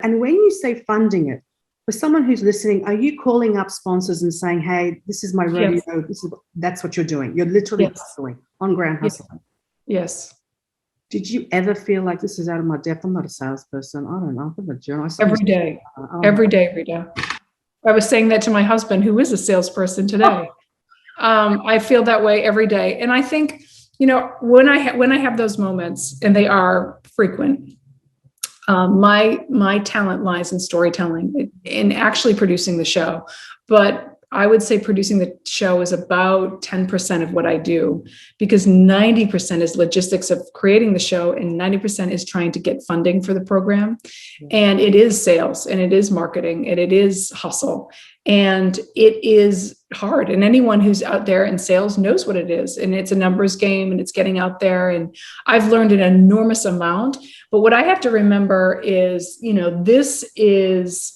And when you say funding it, for someone who's listening, are you calling up sponsors and saying, hey, this is my rodeo, Yes. That's what you're doing? You're literally Yes. hustling, on-ground hustling. Yes. Did you ever feel like this is out of my depth? I'm not a salesperson. I don't know. I'm a journalist. Every day. Every day, Rita. I was saying that to my husband, who is a salesperson today. I feel that way every day. And I think, when I have those moments, and they are frequent, my talent lies in storytelling, in actually producing the show. But I would say producing the show is about 10% of what I do, because 90% is logistics of creating the show, and 90% is trying to get funding for the program. And it is sales, and it is marketing, and it is hustle, and it is hard. And anyone who's out there in sales knows what it is. And it's a numbers game, and it's getting out there. And I've learned an enormous amount. But what I have to remember is, this is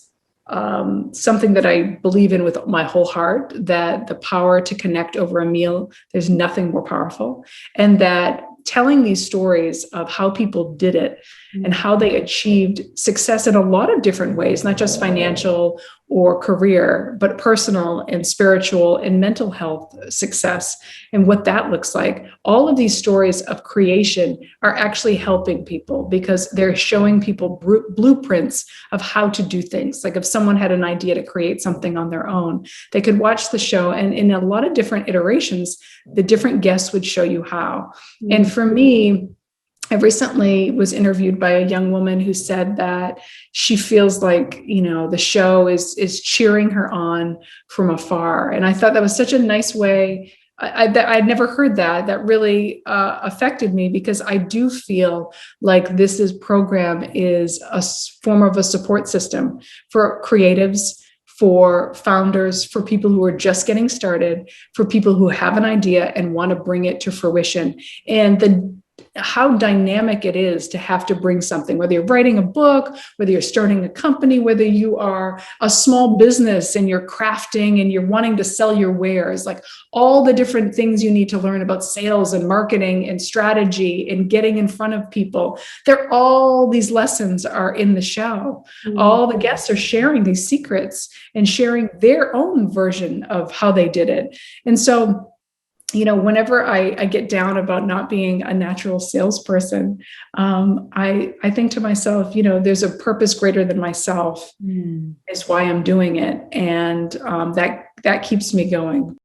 something that I believe in with my whole heart, that the power to connect over a meal, there's nothing more powerful. And that telling these stories of how people did it and how they achieved success in a lot of different ways, not just financial or career, but personal and spiritual and mental health success, and what that looks like. All of these stories of creation are actually helping people, because they're showing people blueprints of how to do things. Like if someone had an idea to create something on their own, they could watch the show, and in a lot of different iterations, the different guests would show you how. And for me, I recently was interviewed by a young woman who said that she feels like, the show is cheering her on from afar. And I thought that was such a nice way. I'd never heard that. That really affected me, because I do feel like this program is a form of a support system for creatives, for founders, for people who are just getting started, for people who have an idea and want to bring it to fruition. And how dynamic it is to have to bring something, whether you're writing a book, whether you're starting a company, whether you are a small business and you're crafting and you're wanting to sell your wares, like all the different things you need to learn about sales and marketing and strategy and getting in front of people. All these lessons are in the show. All the guests are sharing these secrets and sharing their own version of how they did it. And so, whenever I get down about not being a natural salesperson, I think to myself, there's a purpose greater than myself is why I'm doing it. And that keeps me going.